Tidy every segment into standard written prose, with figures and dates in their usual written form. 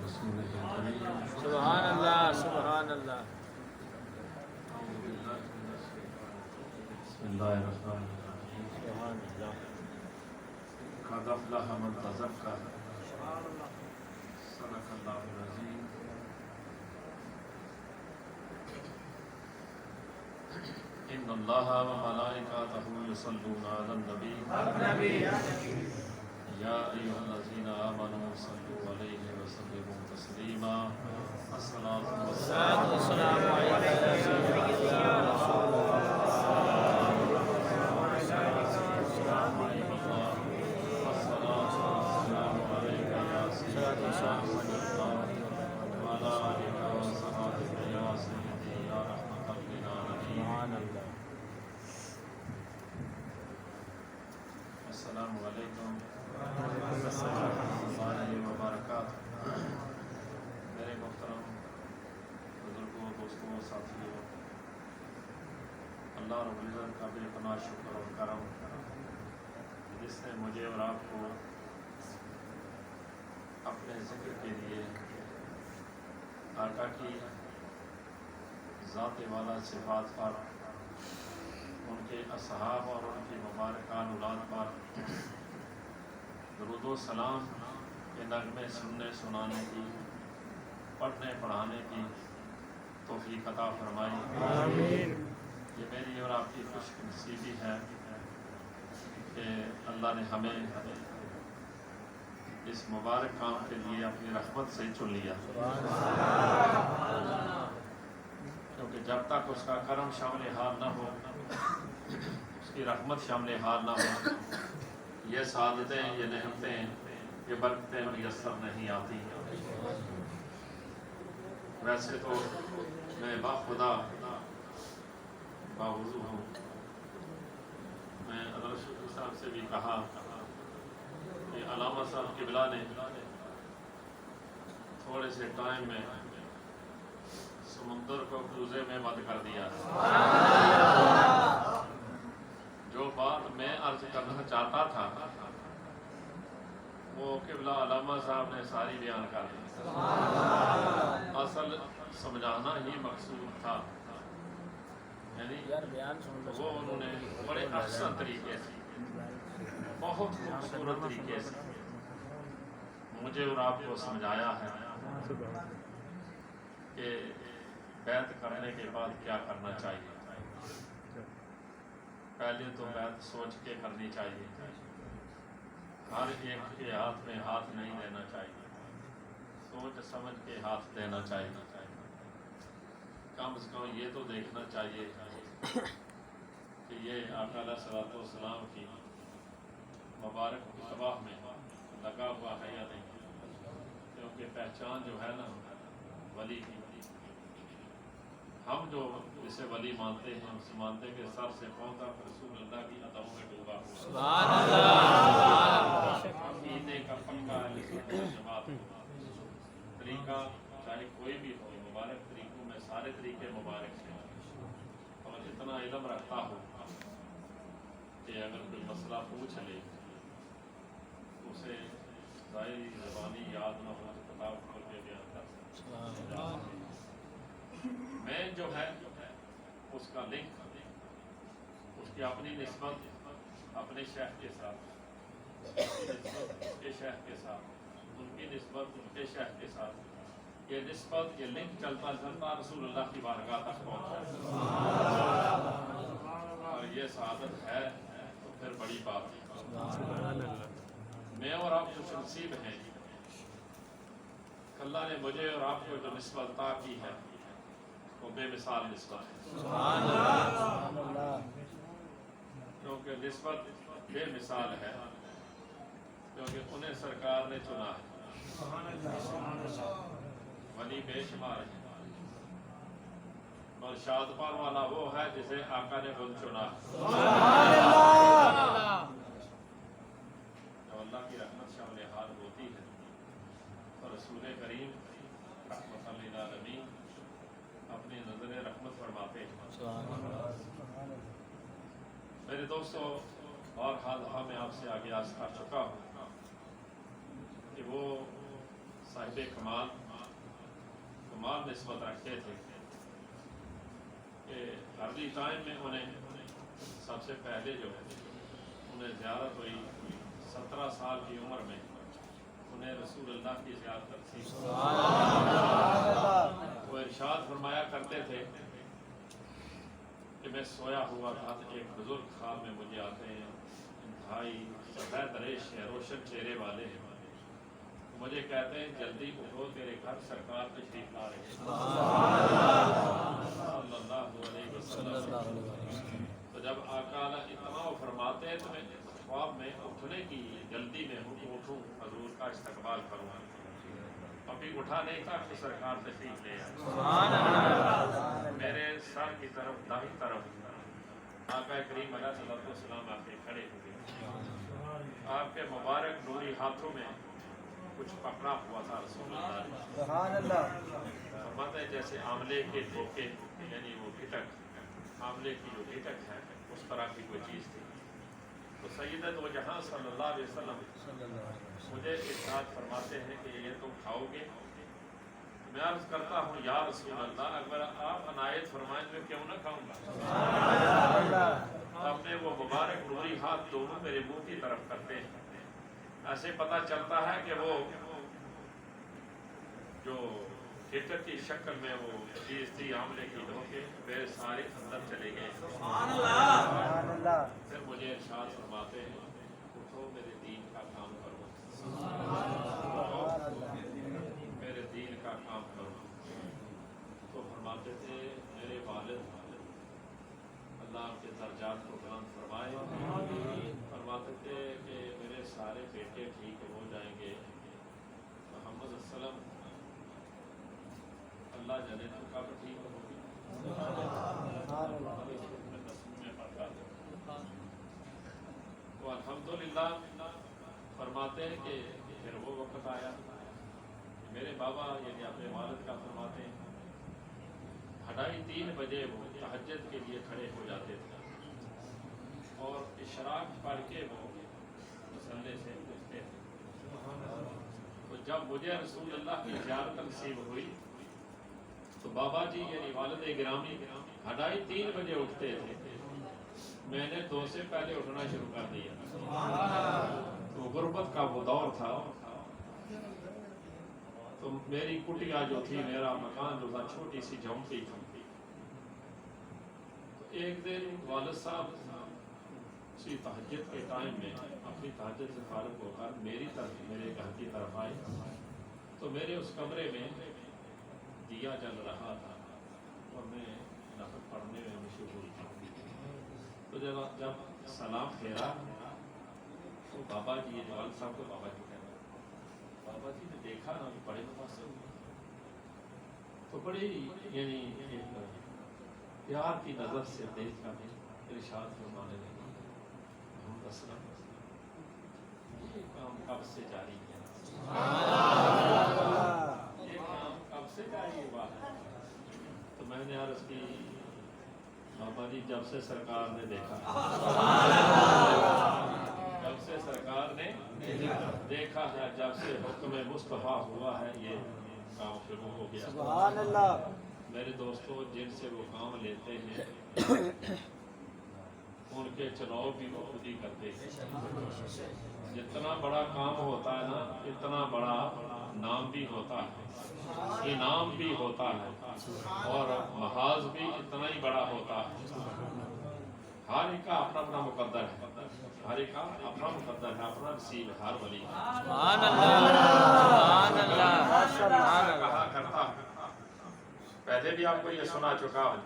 رسوله الكريم سبحان اللہ سبحان اللہ أعوذ بالله من الشيطان الرجيم بسم الله الرحمن الرحيم سبحان اللہ قد أفلح من تزكى صدق الله العظيم إن الله وملائكته يصلون على النبي يا أيها الذين آمنوا صلوا عليه وسلموا تسليما الصلاة والسلام علیکم یا رسول اللہ السلام علیکم ورحمۃ اللہ وبرکاتہ۔ میرے محترم بزرگوں، دوستوں، ساتھیوں، اللہ رب العزت کا بے پناہ شکر اور کرم جس نے مجھے اور آپ کو اپنے ذکر کے لیے آقا کی ذات والا صفات پر، ان کے اصحاب اور ان کی مبارکان اولاد پر درود و سلام کے نغمے سننے سنانے کی، پڑھنے پڑھانے کی توفیق عطا فرمائی۔ آمین۔ یہ میری اور آپ کی خوش نصیبی ہے کہ اللہ نے ہمیں اس مبارک کام کے لیے اپنی رحمت سے چن لیا، کیونکہ جب تک اس کا کرم شامل حال نہ ہو، اس کی رحمت شامل حال نہ ہو، یہ سعادتیں، یہ نعمتیں، یہ برکتیں میسر نہیں آتی۔ ویسے تو میں باخدا باوضو ہوں۔ میں حضرت شفیع صاحب سے بھی کہا کہ علامہ صاحب قبلہ نے تھوڑے سے ٹائم میں سمندر کو کوزے میں بند کر دیا۔ جو بات میں عرض کرنا چاہتا تھا وہ قبلہ علامہ صاحب نے ساری بیان کر دی۔ اصل سمجھانا ہی مقصود تھا، یعنی وہ انہوں نے بڑے احسن طریقے سے، بہت خوبصورت طریقے سے مجھے اور آپ کو سمجھایا ہے کہ بیعت کرنے کے بعد کیا کرنا چاہیے۔ پہلے تو بیعت سوچ کے کرنی چاہیے، ہر ایک کے ہاتھ میں ہاتھ نہیں دینا چاہیے، سوچ سمجھ کے ہاتھ دینا چاہیے۔ کم از کم یہ تو دیکھنا چاہیے کہ یہ آقا علیہ الصلوۃ والسلام کی مبارک اتباع میں لگا ہوا ہے یا نہیں، کیونکہ پہچان جو ہے نا ولی کی، ہم جو جسے ولی مانتے ہیں اسے مانتے کہ سر سے پاؤں تک رسول اللہ کی عطاؤں میں ڈوبا ہوا۔ سبحان اللہ۔ عقیدے کا پکا اہل سنت والجماعت طریقہ چاہے کوئی بھی ہو، مبارک طریقوں میں سارے طریقے مبارک ہیں، اور اتنا علم رکھتا ہو کہ اگر کوئی مسئلہ پوچھ لے اسے ظاہری زبانی یاد نہ ہو تو کتاب کھول کے بیان کر سکتا۔ میں جو ہے اس کا لنک، اس کی اپنی نسبت اپنے شیخ کے ساتھ، اس کی نسبت اس کے شیخ کے ساتھ، ان کی نسبت ان کے شیخ کے ساتھ، یہ نسبت، یہ لنک چلتا چلتا رسول اللہ کی بارگاہ تک پہنچا، اور یہ سعادت ہے تو پھر بڑی بات ہے۔ میں اور آپ خوش نصیب ہیں، اللہ نے مجھے اور آپ کو جو نسبت عطا کی ہے وہ بے مثال نسبت ہے، کیونکہ نسبت بے مثال ہے، کیونکہ انہیں سرکار نے چنا ہے، ولی بے شمار ہے، اور شاد پار والا وہ ہے جسے آقا نے خود چنا ہے۔ جب اللہ کی رحمت شامل حال ہوتی ہے تو رسول کریم رحمت للعالمین اپنی نظر رحمت فرماتے ہیں۔ میرے دوستو، اور حال میں آپ سے آگے عرض کر چکا ہوں کہ وہ صاحب کمال نسبت رکھتے تھے کہ ارلی ٹائم میں انہیں سب سے پہلے جو ہے انہیں زیارت ہوئی 17 سال کی عمر میں انہیں رسول اللہ کی زیارت تھی۔ وہ ارشاد فرمایا کرتے تھے کہ میں سویا ہوا تھا تو ایک بزرگ خواب میں مجھے آتے ہیں، انتہائی سفید ریش ہے، روشن چہرے والے ہیں، مجھے کہتے ہیں جلدی اٹھو تیرے گھر سرکار تشریف لا رہے ہیں صلی اللہ علیہ وسلم۔ تو جب آقا اتنا وہ فرماتے ہیں تو میں خواب میں اٹھنے کی جلدی میں ہوں کہ اٹھوں حضور کا استقبال کروں، ابھی اٹھا نہیں تھا کہ سرکار تشریف لے آئے۔ میرے سر کی طرف دائیں طرف آقا کریم علیہ الصلوۃ والسلام آ کے کھڑے ہوئے، آپ کے مبارک نوری ہاتھوں میں کچھ پکڑا ہوا تھا رسول اللہ نے۔ فرماتے ہیں جیسے آملے کے دھوکے، یعنی وہ گھٹک، آملے کی جو گھٹک ہے اس طرح کی کوئی چیز تھی۔ تو سیدت و جہاں صلی اللہ علیہ وسلم مجھے ارشاد فرماتے ہیں کہ یہ تم کھاؤ گے؟ میں عرض کرتا ہوں یا رسول اللہ اگر آپ عنایت فرمائیں تو کیوں نہ کھاؤں گا۔ اپنے وہ مبارک نوری ہاتھ دونوں میرے منہ کی طرف کرتے ہیں، ایسے پتہ چلتا ہے کہ وہ جو گھٹک کی شکل میں وہ چیز تھی آملے کی دھوکے، میرے سارے اندر چلے گئے۔ پھر مجھے ارشاد فرماتے ہیں اٹھو میرے دین کا کام کرو، میرے دین کا کام کرو۔ تو فرماتے تھے میرے والد اللہ کے درجات کو بلند فرمائے، فرماتے تھے کہ میرے سارے بیٹے ٹھیک ہو جائیں گے، محمد السلام اللہ جانے تو کب ٹھیک ہوگی۔ تو الحمدللہ فرماتے ہیں کہ پھر وہ وقت آیا، میرے بابا یعنی اپنے والد کا فرماتے ہیں 2:30-3 بجے وہ تہجد کے لیے کھڑے ہو جاتے تھے اور اشراق پڑھ کے وہ مصلے سے اٹھتے تھے۔ تو جب مجھے رسول اللہ کی زیارت نصیب ہوئی تو بابا جی یعنی والد گرامی 2:30-3 بجے اٹھتے تھے، میں نے 2 سے پہلے اٹھنا شروع کر دیا۔ تو غربت کا وہ دور تھا، تو میری کٹیا جو تھی، میرا مکان جو تھا چھوٹی سی جھونپڑی تھی۔ ایک دن والد صاحب اسی تہجد کے ٹائم میں اپنی تہجد سے فارغ ہو کر میری طرف میرے گھر کی طرف آئے، تو میرے اس کمرے میں دیا جل رہا تھا اور میں نفل پڑھنے میں مشغول تھا۔ تو جب سلام پھیرا تو بابا جی والد صاحب کو بابا جی کہنا، بابا جی نے دیکھا نا بڑے متاثر ہوئے، تو بڑی یعنی پیار کی نظر سے دیکھ کر ارشاد فرمانے لگے محمد اسلم یہ کام کب سے جاری ہے، یہ کام کب سے جاری ہوا ہے؟ تو میں نے عرض کی بابا جی جب سے سرکار نے دیکھا، جب سے سرکار نے دیکھا ہے، جب سے حکم مصطفیٰ ہوا ہے یہ کام شروع ہو گیا۔ سبحان اللہ۔ میرے دوستوں جن سے وہ کام لیتے ہیں ان کے چناؤ بھی وہ خود ہی کرتے ہیں۔ جتنا بڑا کام ہوتا ہے نا اتنا بڑا نام بھی ہوتا ہے، انعام بھی ہوتا ہے اور محاذ بھی اتنا ہی بڑا ہوتا ہے۔ ہر ایک کا اپنا اپنا مقدر ہے، ہر ایک کا اپنا مقدر ہے، اپنا نصیب ہے ہر ولی کا۔ سبحان اللہ، سبحان اللہ، سبحان اللہ۔ کہا کرتا پہلے بھی آپ کو یہ سنا چکا ہوں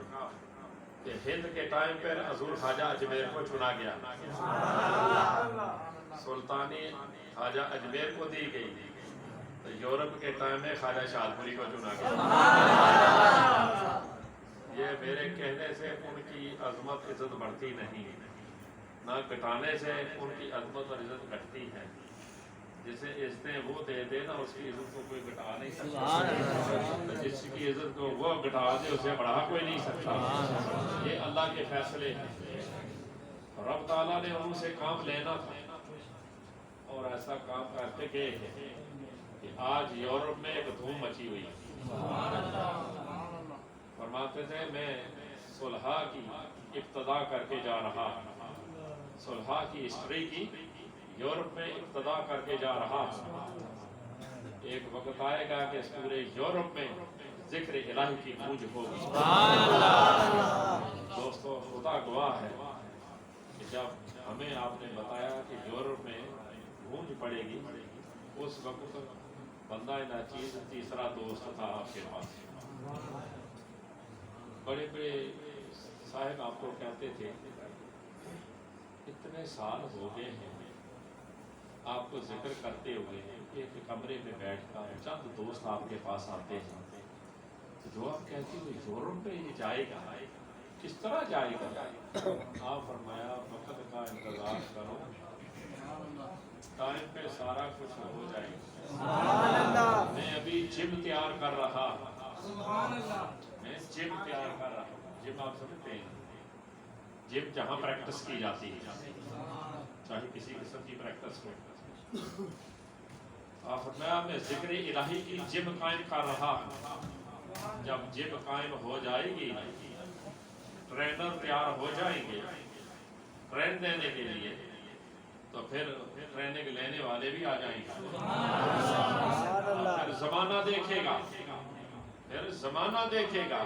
کہ ہند کے ٹائم پر حضور خواجہ اجمیر کو چنا گیا، سلطانی خواجہ اجمیر کو دی گئی، تو یورپ کے ٹائم میں خواجہ شادپوری کو چنا گیا۔ یہ میرے کہنے سے ان کی عظمت عزت بڑھتی نہیں، نہ گھٹانے سے ان کی عظمت اور عزت گھٹتی ہے۔ جسے عزتیں وہ دے دے نا اس کی عزت کو کوئی گھٹا نہیں سکتا، جس کی عزت کو وہ گھٹا دے اسے بڑھا کوئی نہیں سکتا۔ یہ اللہ کے فیصلے ہیں، رب تعالیٰ نے ان سے کام لینا تھا اور ایسا کام کرتے گئے ہیں کہ آج یورپ میں ایک دھوم مچی ہوئی ہے۔ فرماتے تھے میں صلح کی ابتدا کر کے جا رہا ہوں، صلح کی ہسٹری کی یورپ میں ابتدا کر کے جا رہا ہوں۔ ایک وقت آئے گا کہ اس پورے یورپ میں ذکر الہی کی گونج ہوگی۔ دوستو خدا گواہ ہے کہ جب ہمیں آپ نے بتایا کہ یورپ میں گونج پڑے گی، اس وقت بندہ ناچیز تیسرا دوست تھا آپ کے پاس۔ بڑے بڑے صاحب آپ کو کہتے تھے اتنے سال ہو گئے ہیں آپ کو ذکر کرتے ہوئے ایک کمرے میں بیٹھ کر چند دوست آپ کے پاس آتے ہیں، جو آپ کہتے ہوئے یورپ میں یہ جائے گا، کس طرح جائے گا؟ آپ فرمایا وقت کا انتظار کرو، ٹائم پہ سارا کچھ ہو جائے گا۔ میں ابھی جم تیار کر رہا میں جم تیار کر رہا ہوں۔ جم آپ سمجھتے ہیں، جم جہاں پریکٹس کی جاتی ہے، چاہے کسی قسم کی پریکٹس ہو۔ آپ فرمایا میں ذکر الہی کی جم قائم کر رہا ہوں، جب جم قائم ہو جائے گی ٹرینر تیار ہو جائیں گے ٹرین دینے کے لیے، تو پھر ٹریننگ لینے والے بھی آ جائیں گے، پھر زمانہ دیکھے گا، پھر زمانہ دیکھے گا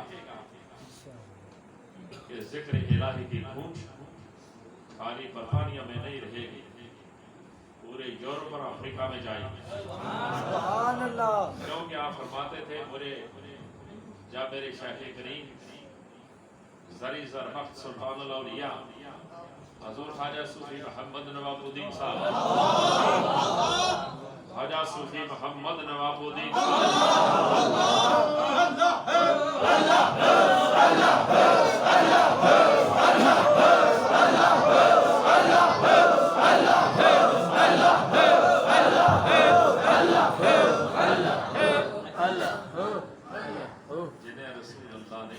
کہ ذکر الہی کی گونج خالی برطانیہ میں نہیں رہے گی، پورے یورپ اور افریقہ میں جائے گی۔ کیونکہ آپ فرماتے تھے جب میرے شیخ کریم زری زرمخت سلطان الاولیاء حضور خواجہ صوفی محمد نواب الدین صاحب، خواجہ صوفی محمد نواب الدین جنہیں رسول اللہ نے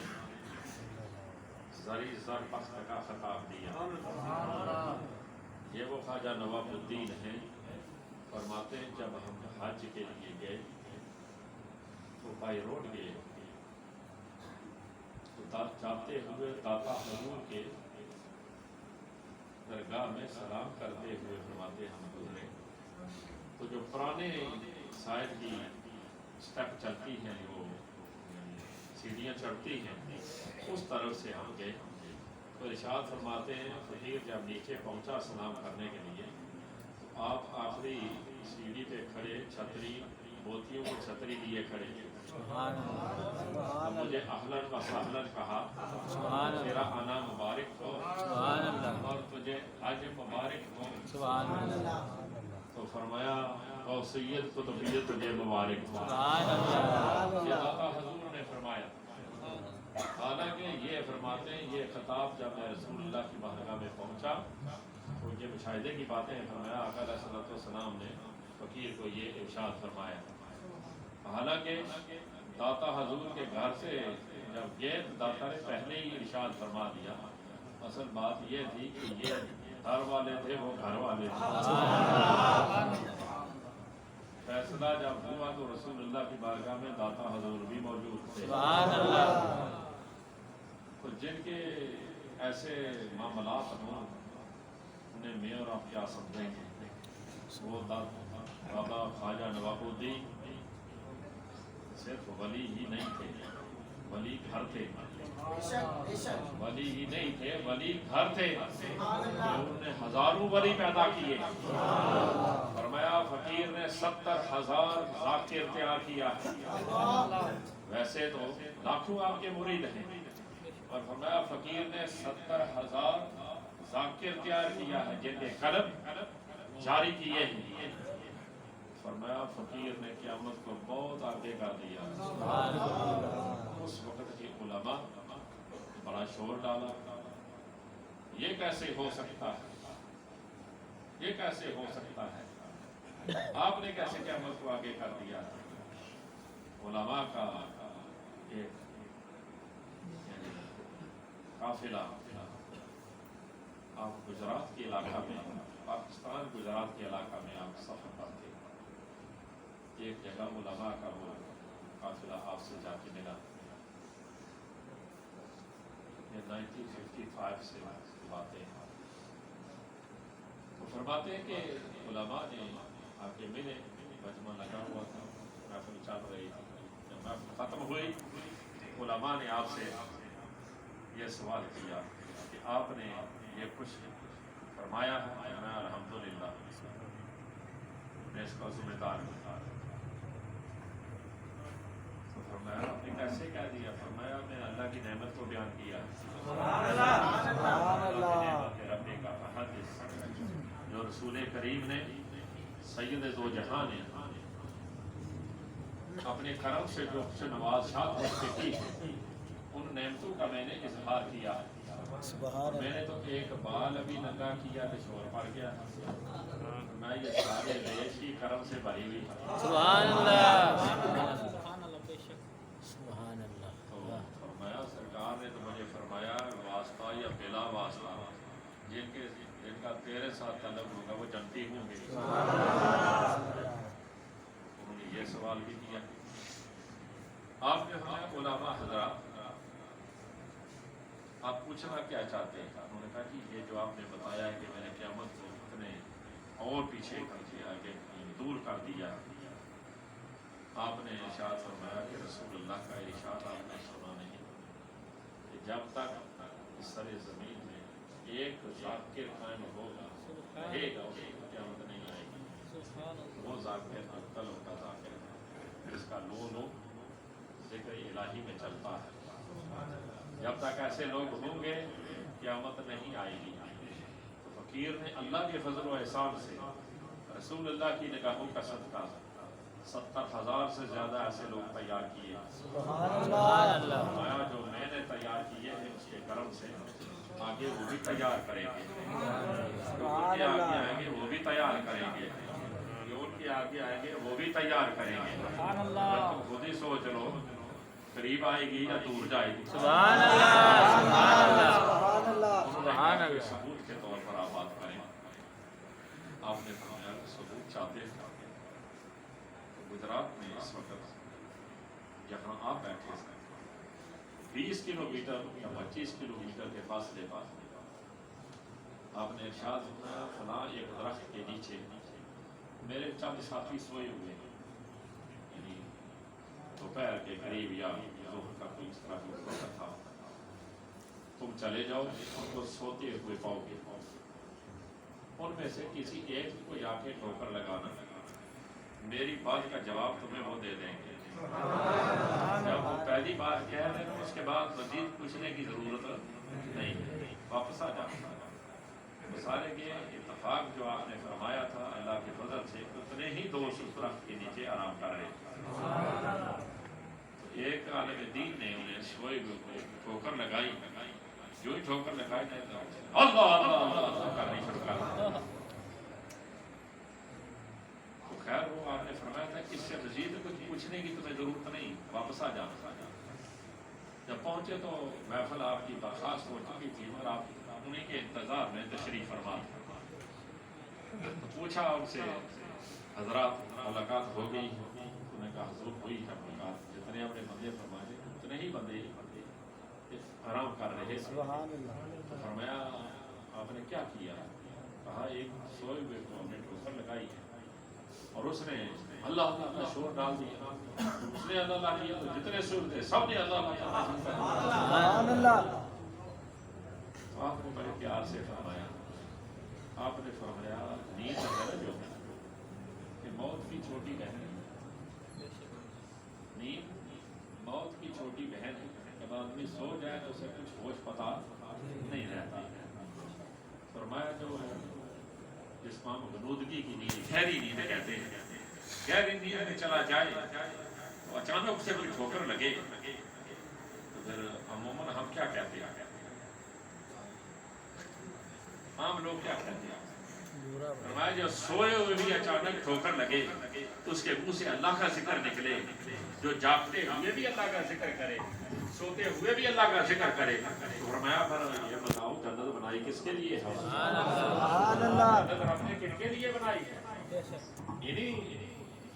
زری زرمخت کا خطاب دیا، یہ وہ خواجہ نواب الدین ہیں۔ فرماتے ہیں جب ہم حج کے لیے گئے تو بائی روڈ گئے تو جاتے ہوئے داتا حضور کے درگاہ میں سلام کرتے ہوئے فرماتے ہم گزرے، تو جو پرانے سائد کی سٹیپ چلتی ہیں، وہ سیڑھیاں چڑھتی ہیں، اس طرف سے ہم گئے تو ارشاد فرماتے ہیں فقیر جب نیچے پہنچا سلام کرنے کے لیے تو آپ آخری سیڑھی پہ کھڑے، چھتری موتیوں کی چھتری لیے کھڑے، مجھے اہلاً و سہلاً کہا، تیرا آنا مبارک ہو اور تجھے حج مبارک ہو، تو فرمایا غوثیت قطبیت تجھے مبارک ہو۔ یہ داتا حضور نے فرمایا، حالانکہ یہ فرماتے ہیں یہ خطاب جب میں رسول اللہ کی بارگاہ میں پہنچا تو یہ مشاہدے کی باتیں فرمایا، آقا علیہ الصلوۃ والسلام نے فقیر کو یہ ارشاد فرمایا۔ حالانکہ داتا حضور کے گھر سے جب گئے تو داتا نے پہلے ہی ارشاد فرما دیا، اصل بات یہ تھی کہ یہ گھر والے تھے، وہ گھر والے تھے۔ فیصلہ جب ہوا تو رسول اللہ کی بارگاہ میں داتا حضور بھی موجود تھے۔ تو جن کے ایسے معاملات ہوں انہیں میں اور آپ کیا سمجھیں گے؟ وہ بابا خواجہ نواب الدین صرف ولی ہی نہیں تھے، ولی گھر تھے، ولی ہی نہیں تھے، ولی گھر تھے، انہوں نے ہزاروں ولی پیدا کیے۔ فرمایا فقیر نے 70,000 ذاکر تیار کیا، ویسے تو لاکھوں آپ کے مرید ہیں، اور فرمایا فقیر نے 70,000 ذاکر تیار کیا ہے جن کے قلب جاری کیے ہیں۔ فرمایا فقیر نے قیامت کو بہت آگے کر دیا۔ اس وقت کے علماء بڑا شور ڈالا، یہ کیسے ہو سکتا ہے، یہ کیسے ہو سکتا ہے، آپ نے کیسے قیامت کو آگے کر دیا؟ علماء کا ایک قافلہ آپ گجرات کے علاقہ میں، پاکستان گجرات کے علاقہ میں آپ سفر کرتے، ایک ایک جگہ علماء کا وہ قافلہ آپ سے جا کے ملا، یہ 1955 سے باتیں ہیں، تو فرماتے ہیں کہ علماء نے آ کے ملے، مجمع لگا ہوا تھا، محفل چل رہی تھی، جب محفل ختم ہوئی علماء نے آپ سے یہ سوال کیا کہ آپ نے یہ کچھ فرمایا ہے؟ میں الحمدللہ میں اس کا ذمہ دار ہوں۔ تو فرمایا آپ نے کیسے کہہ دیا؟ فرمایا میں اللہ کی نعمت کو بیان کیا، رب کا فحدث، جو رسول کریم نے سید دو جہاں نے اپنے کرم سے جو کچھ نوازشات مجھ پہ کی ان نعمتوں کا میں نے اظہار کیا، میں نے تو ایک بال ابھی ننگا کیا کہ شور پڑ گیا، میں یہ سارے ریش کی کرم سے بھری ہوئی۔ سبحان اللہ، تو فرمایا سرکار نے تو مجھے فرمایا واسطہ یا بلا واسطہ جن کا تیرے ساتھ تعلق ہوگا وہ جنتی ہوں گے۔ انہوں نے یہ سوال بھی کیا۔ آپ نے ہمیں علماء حضرات آپ پوچھنا کیا چاہتے ہیں؟ انہوں نے کہا کہ یہ جو آپ نے بتایا ہے کہ میں نے قیامت کو اتنے اور پیچھے کر دیا، آگے دور کر دیا، آپ نے ارشاد فرمایا کہ رسول اللہ کا ارشاد آپ نے سنا نہیں کہ جب تک اس سر زمین میں ایک ذاکر قائم ہوگا رہے گا اس کو قیامت نہیں آئے گی۔ وہ ذاکر اقل کا ذاکر ہے جس کا لو ذکر الہی میں چلتا ہے، جب تک ایسے لوگ ہوں گے قیامت نہیں آئے گی۔ تو فقیر نے اللہ کے فضل و احسان سے رسول اللہ کی نگاہوں کا صدقہ 70,000 سے زیادہ ایسے لوگ تیار کیے۔ فرمایا جو میں نے تیار کیے ہیں اس کے کرم سے آگے وہ بھی تیار کریں گے، جو ان کے آگے آئیں گے وہ بھی تیار کریں گے، جو ان کے آگے آئیں گے وہ بھی تیار کریں گے۔ تم خود ہی سوچ لو قریب آئے گی یا دور جائے گی؟ سبحان اللہ، سبحان اللہ، سبحان اللہ۔ ثبوت کے طور پر آپ بات کریں، آپ نے فرمایا کہ ثبوت چاہتے ہیں تو گجرات میں اس وقت جہاں آپ بیٹھے ہیں 20 کلومیٹر یا 25 کلومیٹر کے فاصلے پر آپ نے ارشاد فرمایا فلاں ایک درخت کے نیچے میرے چند ساتھی سوئے ہوئے ہیں، یعنی دوپہر کے قریب یا ظہر کا کوئی اس طرح کا وقت تھا، تم چلے جاؤ ان کو سوتے ہوئے پاؤ گے، ان میں سے کسی ایک کو جا کے ٹھوکر لگانا، میری بات کا جواب تمہیں وہ دے دیں گے۔ جب وہ پہلی بات کہہ رہے ہیں اس کے بعد مزید پوچھنے کی ضرورت نہیں، واپس آ جانا۔ وہ سارے کے اتفاق جو آپ نے فرمایا تھا اللہ کے فضل سے اتنے ہی دوست اس درخت کے نیچے آرام کر رہے تھے۔ تو ایک عالم دین نے انہیں سوئے ہوئے کو ٹھوکر لگائی، جو ہی ٹھوکر لگائی اللہ اللہ اللہ کرنی شروع کر دی۔ تو خیر وہ آپ نے فرمایا تھا کہ اس سے مزید کچھ پوچھنے کی تمہیں ضرورت نہیں، واپس آ جانا۔ جب پہنچے تو محفل آپ کی برخاست ہو چکی تھی اور آپ انہیں کے انتظار میں تشریف فرما تھا۔ تو پوچھا ان سے حضرات ملاقات ہو گئی؟ انہوں نے کہا حضور ہوئی ہے ملاقات، جتنے اپنے بندے فرمائے اتنے ہی بندے آرام کر رہے تھے۔ تو فرمایا آپ نے کیا کیا؟ کہا ایک سوئے ہوئے کو ہم نے ٹھوکر لگائی ہے اور اس نے اللہ اللہ کا شور ڈال دیا، اس نے اللہ اللہ کیا تو جتنے سور تھے سب نے اللہ اللہ۔ آپ نے بڑے پیار سے فرمایا، آپ نے فرمایا نیند ہے جو کہ موت کی چھوٹی بہن ہے، نیند موت کی چھوٹی بہن ہے، جب آدمی سو جائے تو اسے کچھ ہوش پتا نہیں رہتا۔ فرمایا جو جس کو ہم غنودگی کی نیند گہری نیند کہتے ہیں، گہری نیند میں چلا جائے تو اچانک سے کوئی ٹھوکر لگے تو پھر عموماً ہم کیا کہتے ہیں؟ عام لوگ کیا کہتے ہیں؟ فرمایا جو سوئے ہوئے بھی اچانک ٹھوکر لگے تو اس کے منہ سے اللہ کا ذکر نکلے، جو جاگتے ہوئے بھی اللہ کا ذکر کرے، سوتے ہوئے بھی اللہ کا ذکر کرے۔ تو فرمایا پر یہ بتاؤ جنت بنائی کس کے لیے ہے؟ جنت ہم نے کن کے لیے بنائی ہے؟ انہی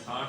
60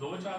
2-4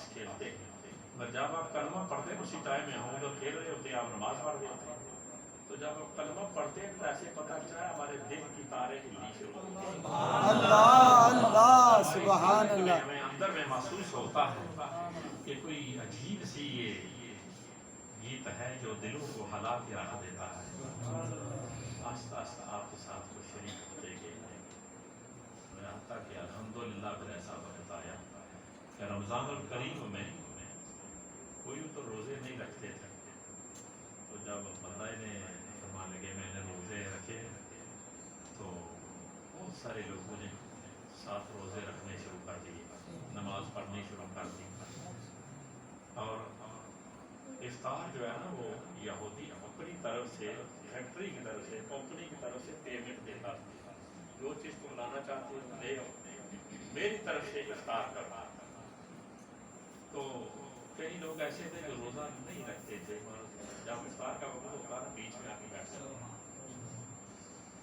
تاش کھیلتے، اور جب آپ کلمہ پڑھتے ہیں اسی ٹائم میں ہم لوگ کھیل رہے ہوتے ہیں، آپ نماز پڑھ رہے ہوتے ہیں، تو جب آپ کلمہ پڑھتے ہیں تو ایسے پتہ چلا ہمارے دل کی تاریں ہلنی شروع ہو گئی۔ اللہ اللہ سبحان اللہ۔ ہمیں اندر میں محسوس ہوتا ہے کہ کوئی عجیب سی یہ گیت ہے جو دلوں کو ہلا کے رکھ دیتا ہے۔ آہستہ آہستہ آپ کے ساتھ کو شریک ہوتے گئے، یہاں تک کہ الحمدللہ پھر ایسا وقت آیا کہ رمضان الکریم میں کوئی تو روزے نہیں رکھتے تھے، تو جب بندہ نے فرمان لگے میں نے روزے رکھے تو بہت سارے لوگوں نے 7 روزے رکھنے شروع کر دیے، نماز پڑھنی شروع کر دی، اور افطار جو ہے نا وہ یہودی اپنی طرف سے، فیکٹری کی طرف سے، کمپنی کی طرف سے پیمنٹ دیتا تھا، جو چیز تم لانا چاہتے ہو لے آؤ، میری طرف سے افطار کرنا۔ تو کئی لوگ ایسے تھے جو روزہ نہیں رکھتے تھے، جب افطار کا وقت ہوتا نا بیچ میں آ کے بیٹھتے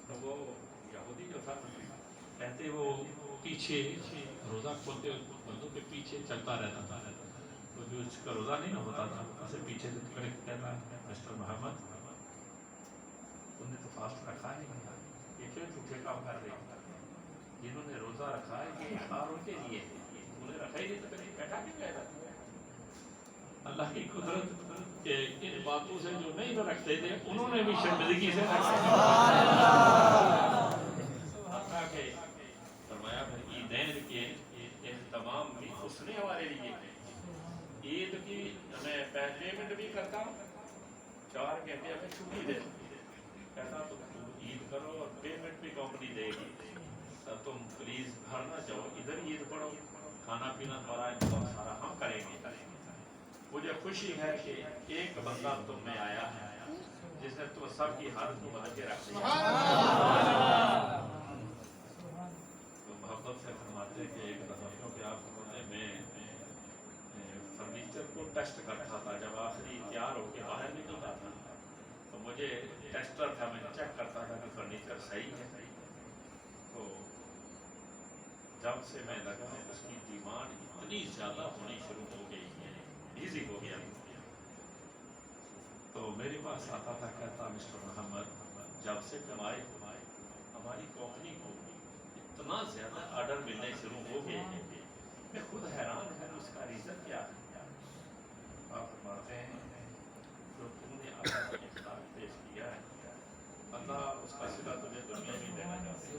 تو وہ یہودی جو تھا کہتے وہ پیچھے روزہ کھولتے بندوں کے پیچھے چلتا رہتا تھا، تو جو اس کا روزہ نہیں نہ ہوتا تھا اسے پیچھے سے پکڑ کے کہتا مسٹر محمد تم نے تو فاسٹ رکھا ہے نہیں، یہ کیوں جھوٹے کام کر رہے ہیں، جنہوں نے روزہ رکھا ہے یہ افطار ان کے لیے ہے، انہوں نے رکھا ہی نہیں تو کہیں بیٹھا کیوں گیا تھا۔ اللہ کی قدرت کہ ان باتوں سے جو نہیں رکھتے تھے انہوں نے بھی شرمندگی سے فرمایا پھر عیدین کے اہتمام بھی اس نے ہمارے لیے عید کی میں پیمنٹ بھی کرتا ہوں، 4 گھنٹے ہمیں چھٹی دے کہتا تو عید کرو اور پیمنٹ بھی کمپنی دے گی، تم پلیز گھر نہ جاؤ ادھر عید پڑھو، کھانا پینا تمہارا انتظام سارا ہم کریں گے۔ مجھے خوشی ہے کہ ایک بندہ تم میں آیا ہے جس نے تم سب کی حالت کو بدل کے رکھ دیا۔ تو محبت سے فرماتے کہ ایک دفعہ کیونکہ آپ میں فرنیچر کو ٹیسٹ کرتا تھا، جب آخری تیار ہو کے باہر نکلتا تھا تو مجھے ٹیسٹر تھا، میں چیک کرتا تھا کہ فرنیچر صحیح ہے، تو جب سے میں لگا اس کی ڈیمانڈ اتنی زیادہ ہونی شروع ہو گئی ہے، ایزی ہو گیا، تو میرے پاس آتا تھا کہتا مسٹر محمد جب سے کمائے ہماری کمپنی کو اتنا زیادہ آرڈر ملنے شروع ہو گئے ہیں، میں خود حیران ہوں اس کا ریزن کیا ہے۔ آپ فرماتے ہیں جو تم نے اپنا اختیار پیش کیا ہے اللہ اس کا صلہ تجھے دنیا میں دینا چاہتے ہیں،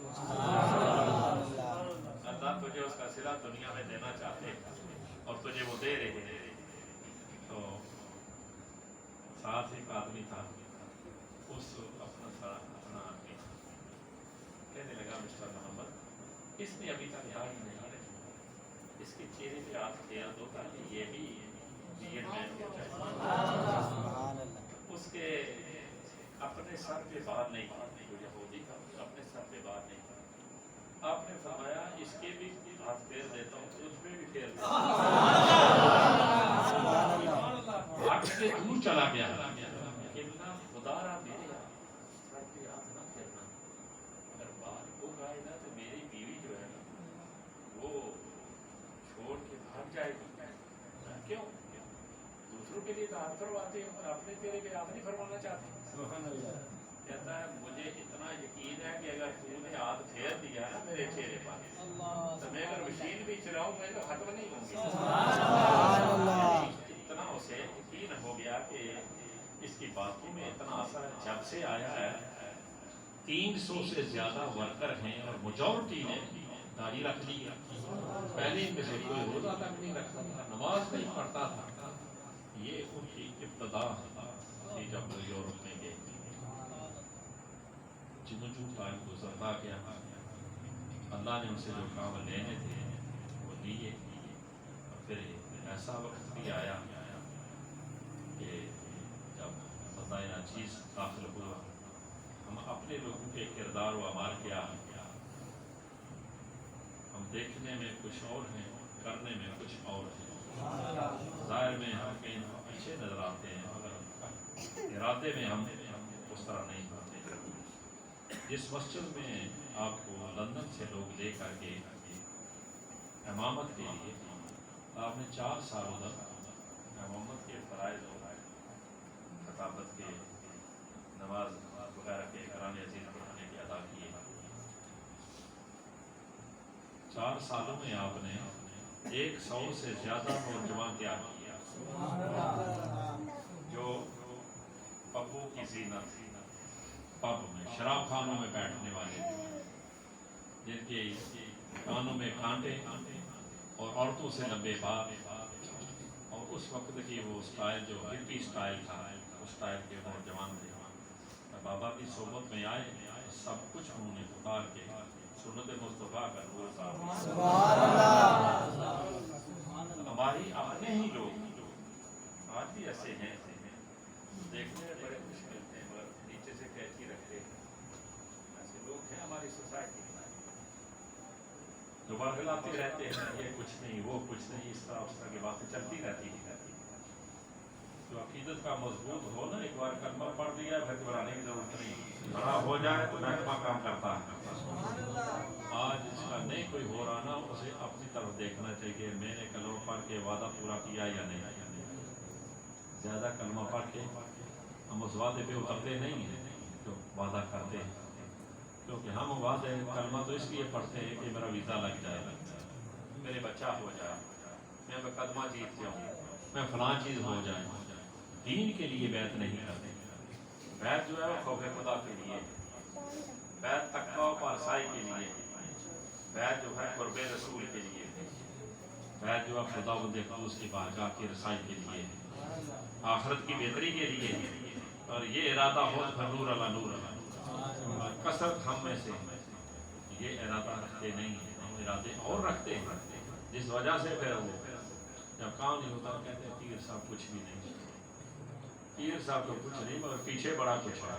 اللہ تجھے اس کا صلہ دنیا میں دینا چاہتے ہیں اور تجھے وہ دے رہے ہیں۔ تو ساتھ ایک آدمی تھا، اس اپنا آدمی کہنے لگا مسٹر محمد اس نے ابھی تک داڑھی نہیں رکھی، اس کے چہرے پہ آپ پھیر دو تاکہ یہ بھی بیئرڈ مین ہو جائے۔ اس کے اپنے سر پہ بال نہیں تھا، جو یہودی تھا اپنے سر پہ بال نہیں تھا، آپ نے فرمایا اس کے بھی ہاتھ پھیر دیتا ہوں تو اس پہ بھی پھیر دیتا ہوں، ہاتھ سے دور چلا گیا کہ خدا را میرے سر پہ ہاتھ نہ پھیرنا، اگر بال اگ آئے گا تو میری بیوی جو ہے نا وہ چھوڑ کے بھاگ جائے گی، کیوں دوسروں کے لیے تو ہاتھ پھرواتے ہیں اور اپنے تیرے پہ ہاتھ نہیں پھروانا چاہتے۔ کہتا ہے مجھے اتنا یقین ہے کہ اگر تو نے ہاتھ پھیر دیا نا میرے چہرے پر تو میں اگر مشین بھی چلاؤں میں تو ختم نہیں ہوں گی۔ اتنا اسے یقین ہو گیا کہ اس کی باتوں میں اتنا اثر ہے، جب سے آیا ہے 300 سے زیادہ ورکر ہیں اور میجورٹی نے داڑھی رکھ لی ہے، پہلے ان میں سے کوئی روزہ تک نہیں رکھتا تھا، نماز نہیں پڑھتا تھا، یہ ان کی ابتدا تھی جب وہ یورپ میں گئے۔ جو ٹائم گزرتا گیا اللہ نے ان سے جو کام لینے تھے وہ لیے، اور پھر ایسا وقت بھی آیا کہ جب خدا عزیز داخل ہوا، ہم اپنے لوگوں کے کردار و اعمال کیا ہم دیکھنے میں کچھ اور ہیں، کرنے میں کچھ اور ہیں، ظاہر میں ہم کہیں پیچھے نظر آتے ہیں مگر ارادے میں ہم اس طرح نہیں ہوتے۔ جس مسجد میں آپ کو لندن سے لوگ لے کر کے امامت کے لیے آپ نے 4 سالوں تک محمد کے فرائض اور خطابت کے نماز وغیرہ کے قرآن عزیز پڑھانے کے ادا کیے. 4 سالوں میں آپ نے 100 سے زیادہ نوجوان تیار کیا جو پبوں کی زینت پب میں شراب خانوں میں بیٹھنے والے تھے، جن کے کانوں میں کانٹے اور عورتوں سے لمبے بال، اور اس وقت کی وہ سٹائل جو ہپی سٹائل تھا اس سٹائل کے نوجوان تھے. بابا کی صحبت میں آئے، سب کچھ انہوں نے پکار کے سنت مصطفیٰ کا نور صاحب سبحان اللہ. ہماری اپنے ہی لوگ آج بھی ایسے ہیں، دیکھنے میں بڑے خوش ملتے ہیں مگر نیچے سے کہتی رکھتے ہیں. ایسے لوگ ہیں ہماری سوسائٹی میں جو برگلاتے رہتے ہیں، یہ کچھ نہیں وہ کچھ نہیں، اس طرح کی باتیں چلتی رہتی ہیں. جو عقیدت کا مضبوط ہو نا، ایک بار کلمہ پڑھ دیا پھر گھبرانے کی ضرورت نہیں، خراب ہو جائے تو محکمہ کام کرتا ہے. آج اس کا نہیں کوئی ہو رہا نا، اسے اپنی طرف دیکھنا چاہیے کہ میں نے کلمہ پڑھ کے وعدہ پورا کیا یا نہیں. زیادہ کلمہ پڑھ کے ہم اس وعدے پہ اترتے نہیں ہیں جو وعدہ کرتے ہیں، کیونکہ ہم وعدے کلمہ تو اس لیے پڑھتے ہیں کہ میرا ویزا لگ جائے، میرے بچہ ہو جائے، میں مقدمہ جیت جاؤں، میں فلاں چیز ہو جائے. دین کے لیے بیعت نہیں کرتے. بیعت جو ہے وہ خوف خدا کے لیے، بیعت تقویٰ و پارسائی کے لیے، بیعت جو ہے قرب رسول کے لیے، بیعت جو ہے خدا و قدوس کی بارگاہ کی رسائی کے لیے، آخرت کی بہتری کے لیے. اور یہ ارادہ ہو تو نور علی نور علی. کثرت ہم میں سے یہ ارادہ رکھتے نہیں ہیں، ہم ارادے اور رکھتے ہیں جس وجہ سے پھر وہ جب کام نہیں ہوتا کہتے ہیں پیر صاحب کچھ بھی نہیں. پیر صاحب تو کچھ نہیں مگر پیچھے بڑا کچھ ہے.